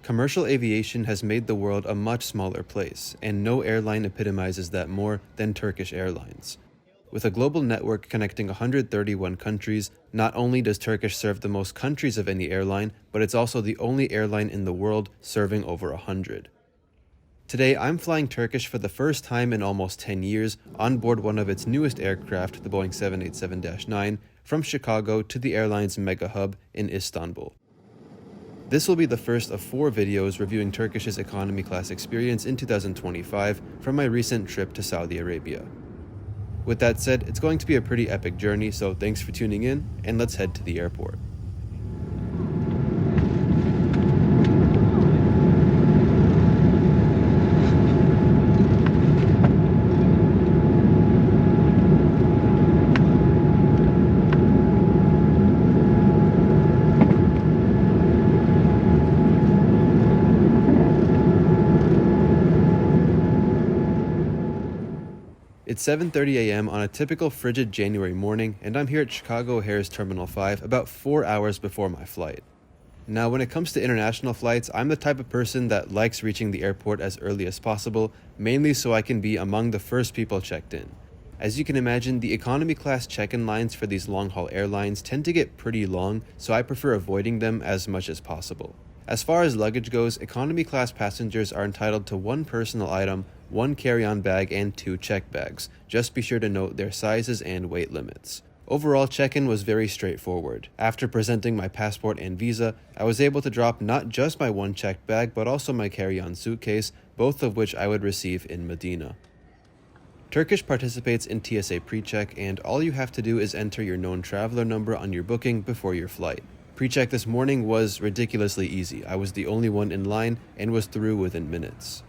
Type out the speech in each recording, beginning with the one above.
Commercial aviation has made the world a much smaller place, and no airline epitomizes that more than Turkish Airlines. With a global network connecting 131 countries, not only does Turkish serve the most countries of any airline, but it's also the only airline in the world serving over 100. Today, I'm flying Turkish for the first time in almost 10 years on board one of its newest aircraft, the Boeing 787-9, from Chicago to the airline's mega hub in Istanbul. This will be the first of 4 videos reviewing Turkish's economy class experience in 2025 from my recent trip to Saudi Arabia. With that said, it's going to be a pretty epic journey, so thanks for tuning in, and let's head to the airport. It's 7:30 a.m. on a typical frigid January morning, and I'm here at Chicago O'Hare's Terminal 5 about 4 hours before my flight. Now, when it comes to international flights, I'm the type of person that likes reaching the airport as early as possible, mainly so I can be among the first people checked in. As you can imagine, the economy class check-in lines for these long-haul airlines tend to get pretty long, so I prefer avoiding them as much as possible. As far as luggage goes, economy class passengers are entitled to 1 personal item, 1 carry-on bag, and 2 check bags. Just be sure to note their sizes and weight limits. Overall, check-in was very straightforward. After presenting my passport and visa, I was able to drop not just my 1 checked bag, but also my carry-on suitcase, both of which I would receive in Medina. Turkish participates in TSA PreCheck, and all you have to do is enter your known traveler number on your booking before your flight. PreCheck this morning was ridiculously easy. I was the only one in line and was through within minutes.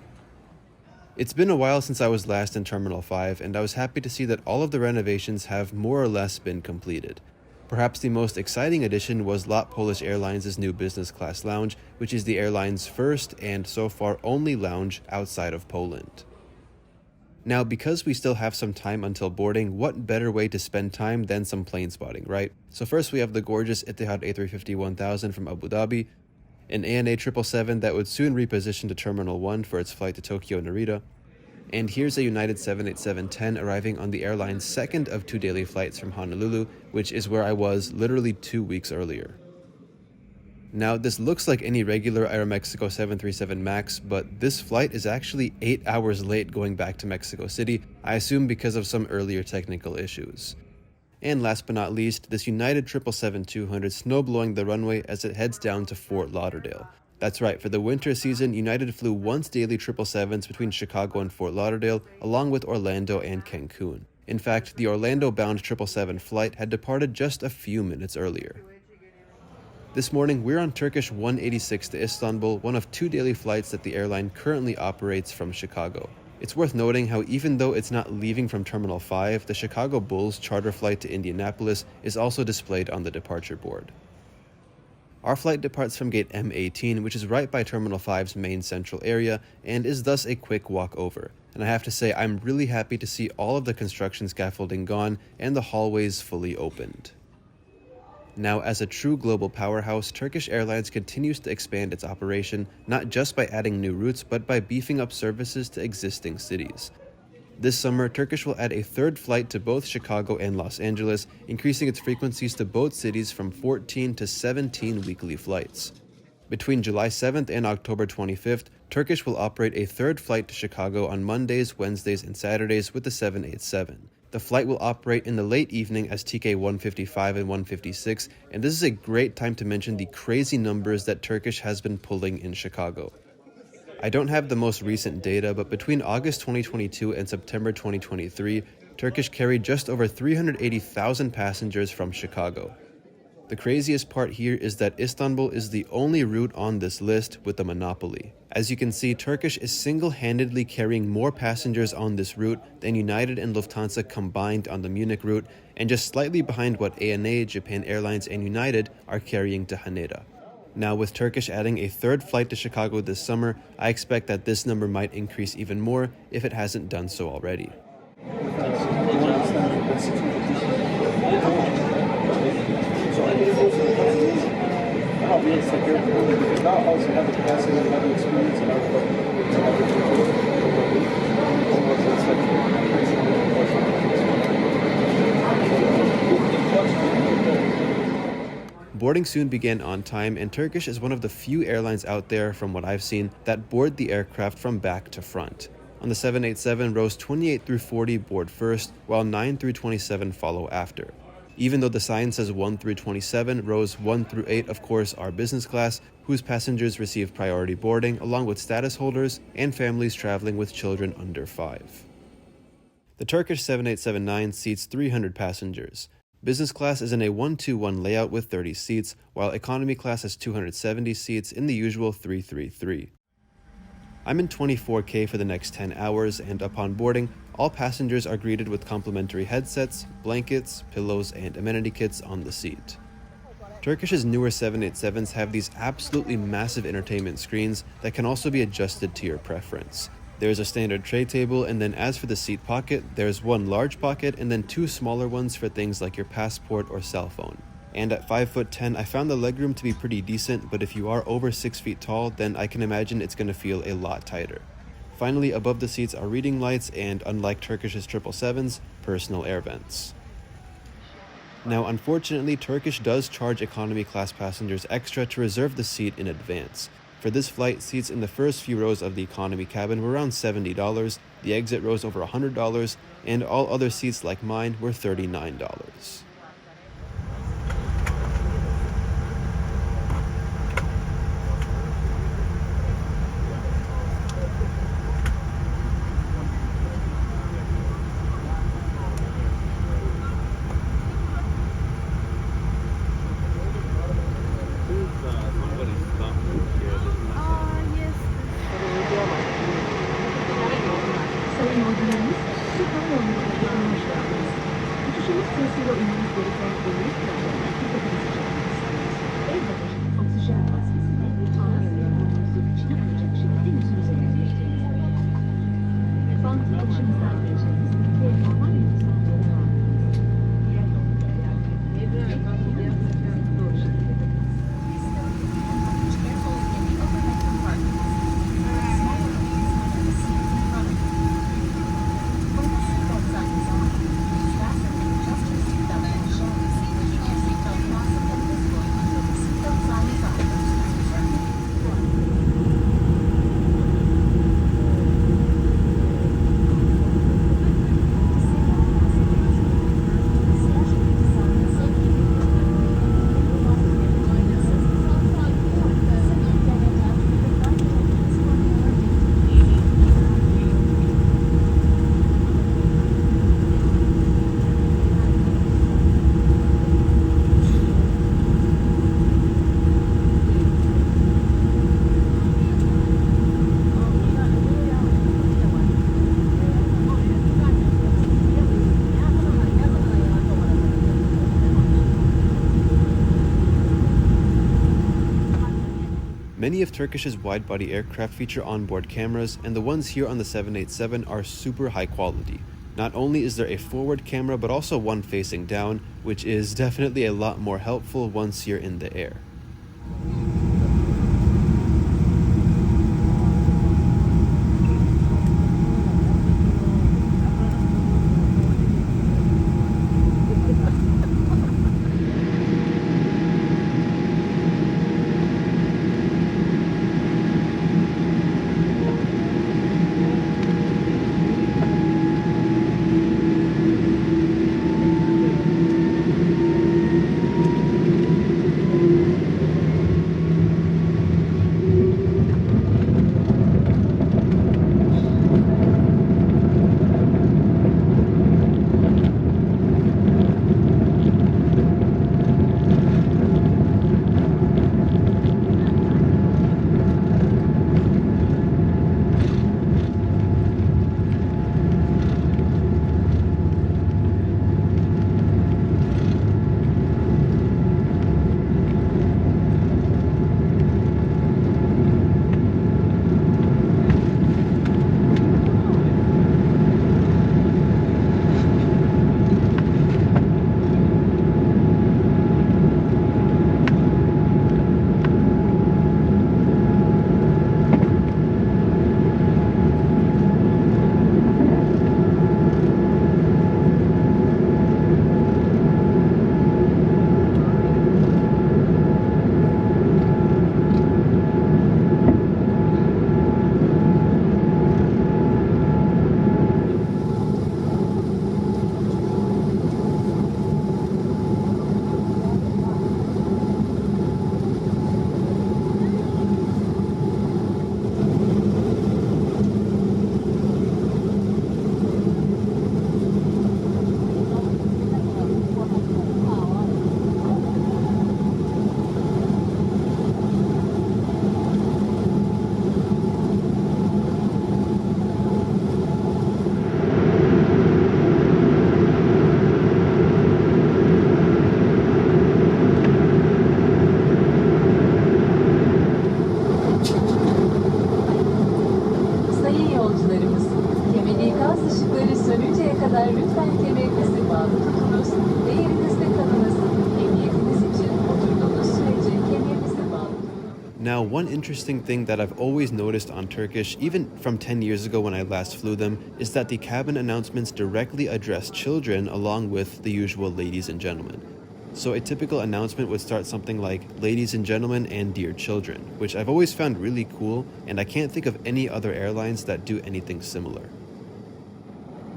It's been a while since I was last in Terminal 5, and I was happy to see that all of the renovations have more or less been completed. Perhaps the most exciting addition was LOT Polish Airlines' new business class lounge, which is the airline's first and so far only lounge outside of Poland. Now, because we still have some time until boarding, what better way to spend time than some plane spotting, right? So first we have the gorgeous Etihad A350-1000 from Abu Dhabi, an ANA 777 that would soon reposition to Terminal 1 for its flight to Tokyo Narita, and here's a United 787-10 arriving on the airline's second of 2 daily flights from Honolulu, which is where I was literally 2 weeks earlier. Now, this looks like any regular Aeromexico 737 MAX, but this flight is actually 8 hours late going back to Mexico City, I assume because of some earlier technical issues. And last but not least, this United 777-200 snow-blowing the runway as it heads down to Fort Lauderdale. That's right, for the winter season, United flew once daily 777s between Chicago and Fort Lauderdale, along with Orlando and Cancun. In fact, the Orlando-bound 777 flight had departed just a few minutes earlier. This morning, we're on Turkish 186 to Istanbul, one of 2 daily flights that the airline currently operates from Chicago. It's worth noting how even though it's not leaving from Terminal 5, the Chicago Bulls charter flight to Indianapolis is also displayed on the departure board. Our flight departs from gate M18, which is right by Terminal 5's main central area, and is thus a quick walk over. And I have to say, I'm really happy to see all of the construction scaffolding gone and the hallways fully opened. Now, as a true global powerhouse, Turkish Airlines continues to expand its operation not just by adding new routes, but by beefing up services to existing cities. This summer, Turkish will add a 3rd flight to both Chicago and Los Angeles, increasing its frequencies to both cities from 14 to 17 weekly flights. Between July 7th and October 25th, Turkish will operate a 3rd flight to Chicago on Mondays, Wednesdays, and Saturdays with the 787. The flight will operate in the late evening as TK 155 and 156, and this is a great time to mention the crazy numbers that Turkish has been pulling in Chicago. I don't have the most recent data, but between August 2022 and September 2023, Turkish carried just over 380,000 passengers from Chicago. The craziest part here is that Istanbul is the only route on this list with a monopoly. As you can see, Turkish is single-handedly carrying more passengers on this route than United and Lufthansa combined on the Munich route, and just slightly behind what ANA, Japan Airlines, and United are carrying to Haneda. Now, with Turkish adding a 3rd flight to Chicago this summer, I expect that this number might increase even more if it hasn't done so already. feel secure because not all also have the capacity to have the experience in our Boarding soon began on time, and Turkish is one of the few airlines out there, from what I've seen, that board the aircraft from back to front. On the 787, rows 28 through 40 board first, while 9 through 27 follow after. Even though the sign says 1 through 27, rows 1 through 8, of course, are business class, whose passengers receive priority boarding, along with status holders and families traveling with children under 5. The Turkish 787-9 seats 300 passengers. Business class is in a 1-2-1 layout with 30 seats, while economy class has 270 seats in the usual 3-3-3. I'm in 24K for the next 10 hours, and upon boarding, all passengers are greeted with complimentary headsets, blankets, pillows, and amenity kits on the seat. Turkish's newer 787s have these absolutely massive entertainment screens that can also be adjusted to your preference. There's a standard tray table, and then as for the seat pocket, there's one large pocket and then 2 smaller ones for things like your passport or cell phone. And at 5'10", I found the legroom to be pretty decent, but if you are over 6 feet tall, then I can imagine it's going to feel a lot tighter. Finally, above the seats are reading lights and, unlike Turkish's 777s, personal air vents. Now, unfortunately, Turkish does charge economy class passengers extra to reserve the seat in advance. For this flight, seats in the first few rows of the economy cabin were around $70, the exit rows over $100, and all other seats like mine were $39. Sayın yolcularımız, Türk Hava Yolları'na hoş geldiniz. Uçuşumuz sırasıyla inmeniz gereken belirli kurallarına dikkat edeceksiniz. El bagajı, oksijen maskesini ana yollarımızın içine koyacak şekilde yüzünüze yerleştiriniz. Bantlı başınızdan geçiniz ve normal yolunuzdan geri devam ediniz. Diğer yolculardan doğru şekilde takınız. Many of Turkish's wide-body aircraft feature onboard cameras, and the ones here on the 787 are super high quality. Not only is there a forward camera, but also one facing down, which is definitely a lot more helpful once you're in the air. Now, one interesting thing that I've always noticed on Turkish, even from 10 years ago when I last flew them, is that the cabin announcements directly address children along with the usual ladies and gentlemen. So a typical announcement would start something like, "Ladies and gentlemen and dear children," which I've always found really cool, and I can't think of any other airlines that do anything similar.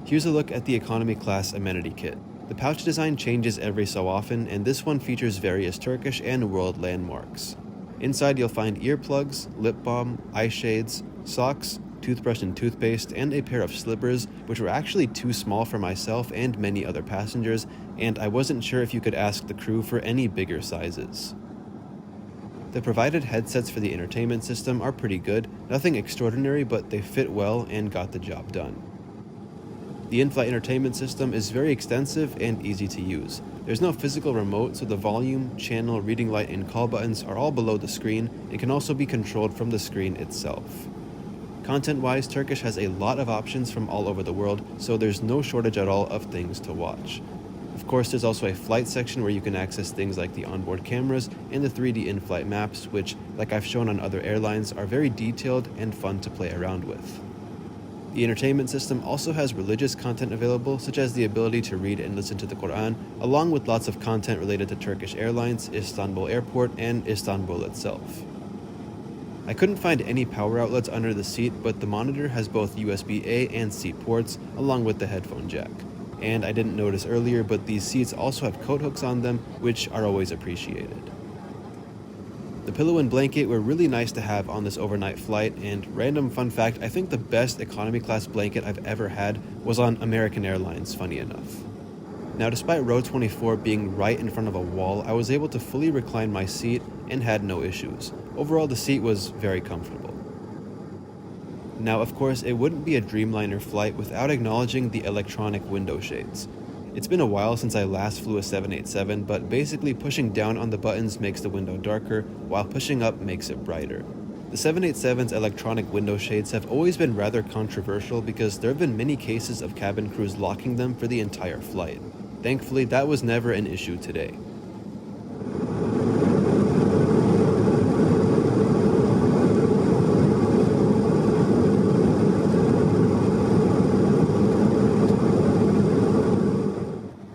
Here's a look at the economy class amenity kit. The pouch design changes every so often, and this one features various Turkish and world landmarks. Inside you'll find earplugs, lip balm, eye shades, socks, toothbrush and toothpaste, and a pair of slippers, which were actually too small for myself and many other passengers, and I wasn't sure if you could ask the crew for any bigger sizes. The provided headsets for the entertainment system are pretty good, nothing extraordinary, but they fit well and got the job done. The in-flight entertainment system is very extensive and easy to use. There's no physical remote, so the volume, channel, reading light, and call buttons are all below the screen and can also be controlled from the screen itself. Content-wise, Turkish has a lot of options from all over the world, so there's no shortage at all of things to watch. Of course, there's also a flight section where you can access things like the onboard cameras and the 3D in-flight maps, which, like I've shown on other airlines, are very detailed and fun to play around with. The entertainment system also has religious content available, such as the ability to read and listen to the Quran, along with lots of content related to Turkish Airlines, Istanbul Airport, and Istanbul itself. I couldn't find any power outlets under the seat, but the monitor has both USB-A and C ports, along with the headphone jack. And I didn't notice earlier, but these seats also have coat hooks on them, which are always appreciated. The pillow and blanket were really nice to have on this overnight flight, and random fun fact, I think the best economy class blanket I've ever had was on American Airlines, funny enough. Now, despite row 24 being right in front of a wall, I was able to fully recline my seat and had no issues. Overall, the seat was very comfortable. Now, of course, it wouldn't be a Dreamliner flight without acknowledging the electronic window shades. It's been a while since I last flew a 787, but basically pushing down on the buttons makes the window darker, while pushing up makes it brighter. The 787's electronic window shades have always been rather controversial because there have been many cases of cabin crews locking them for the entire flight. Thankfully, that was never an issue today.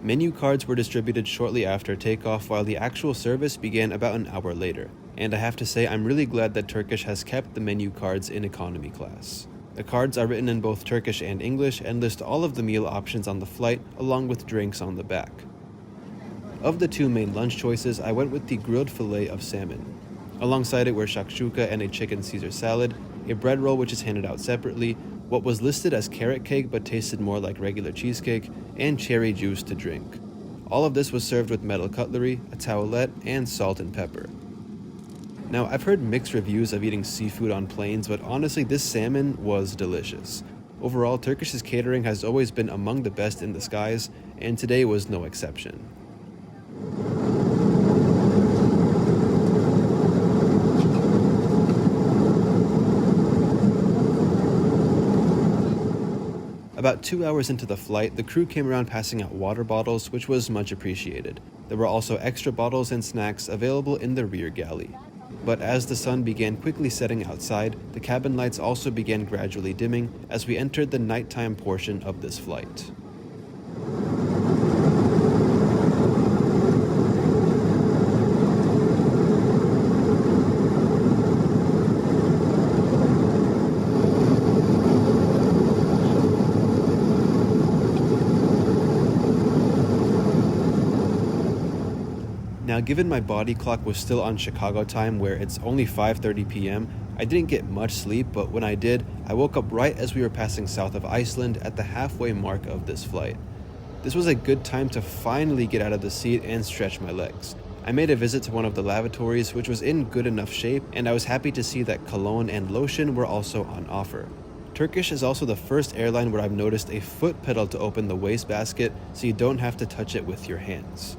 Menu cards were distributed shortly after takeoff, while the actual service began about an hour later, and I have to say I'm really glad that Turkish has kept the menu cards in economy class. The cards are written in both Turkish and English and list all of the meal options on the flight, along with drinks on the back. Of the two main lunch choices, I went with the grilled fillet of salmon. Alongside it were shakshuka and a chicken Caesar salad, a bread roll which is handed out separately, what was listed as carrot cake but tasted more like regular cheesecake, and cherry juice to drink. All of this was served with metal cutlery, a towelette, and salt and pepper. Now, I've heard mixed reviews of eating seafood on planes, but honestly, this salmon was delicious. Overall, Turkish's catering has always been among the best in the skies, and today was no exception. About 2 hours into the flight, the crew came around passing out water bottles, which was much appreciated. There were also extra bottles and snacks available in the rear galley. But as the sun began quickly setting outside, the cabin lights also began gradually dimming as we entered the nighttime portion of this flight. Now, given my body clock was still on Chicago time, where it's only 5:30 p.m., I didn't get much sleep, but when I did, I woke up right as we were passing south of Iceland at the halfway mark of this flight. This was a good time to finally get out of the seat and stretch my legs. I made a visit to one of the lavatories, which was in good enough shape, and I was happy to see that cologne and lotion were also on offer. Turkish is also the first airline where I've noticed a foot pedal to open the wastebasket, so you don't have to touch it with your hands.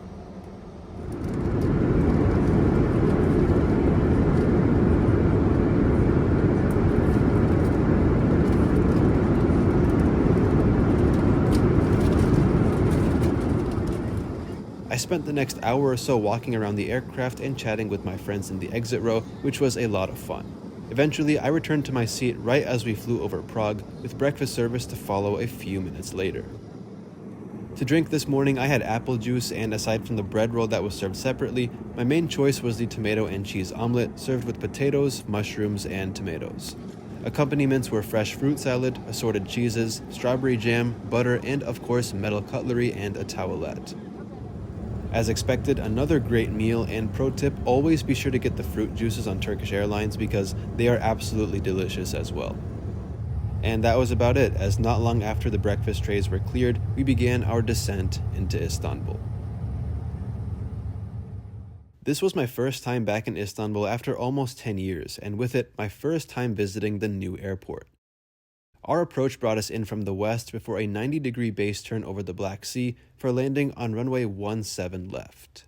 I spent the next hour or so walking around the aircraft and chatting with my friends in the exit row, which was a lot of fun. Eventually, I returned to my seat right as we flew over Prague, with breakfast service to follow a few minutes later. To drink this morning, I had apple juice, and aside from the bread roll that was served separately, my main choice was the tomato and cheese omelet, served with potatoes, mushrooms, and tomatoes. Accompaniments were fresh fruit salad, assorted cheeses, strawberry jam, butter, and of course metal cutlery and a towelette. As expected, another great meal, and pro tip, always be sure to get the fruit juices on Turkish Airlines because they are absolutely delicious as well. And that was about it, as not long after the breakfast trays were cleared, we began our descent into Istanbul. This was my first time back in Istanbul after almost 10 years, and with it, my first time visiting the new airport. Our approach brought us in from the west before a 90-degree base turn over the Black Sea for landing on runway 17 left.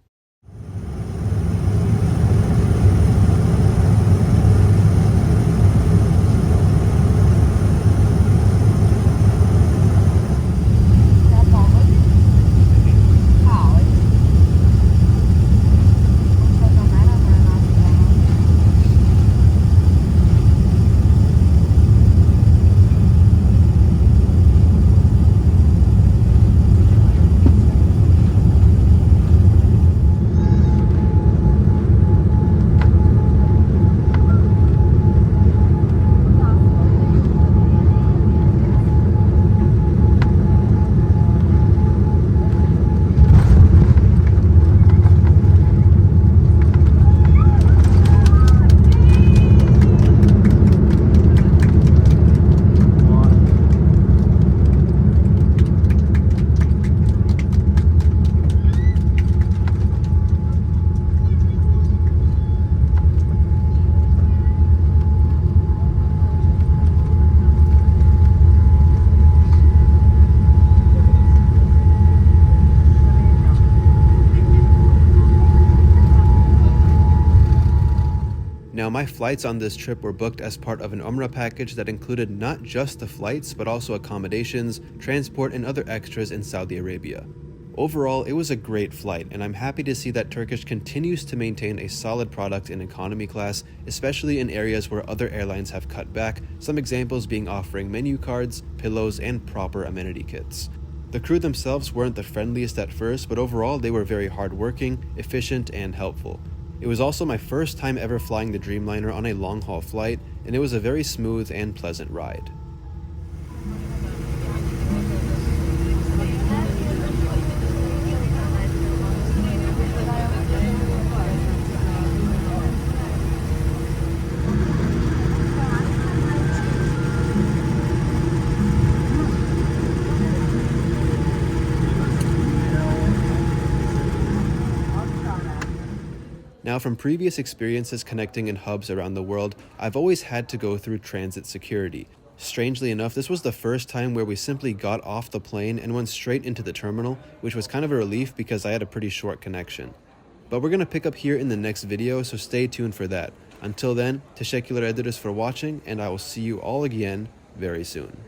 Now, my flights on this trip were booked as part of an Umrah package that included not just the flights, but also accommodations, transport, and other extras in Saudi Arabia. Overall, it was a great flight, and I'm happy to see that Turkish continues to maintain a solid product in economy class, especially in areas where other airlines have cut back, some examples being offering menu cards, pillows, and proper amenity kits. The crew themselves weren't the friendliest at first, but overall they were very hardworking, efficient, and helpful. It was also my first time ever flying the Dreamliner on a long-haul flight, and it was a very smooth and pleasant ride. Now, from previous experiences connecting in hubs around the world, I've always had to go through transit security. Strangely enough, this was the first time where we simply got off the plane and went straight into the terminal, which was kind of a relief because I had a pretty short connection. But we're going to pick up here in the next video, so stay tuned for that. Until then, teşekkürler ederiz for watching, and I will see you all again very soon.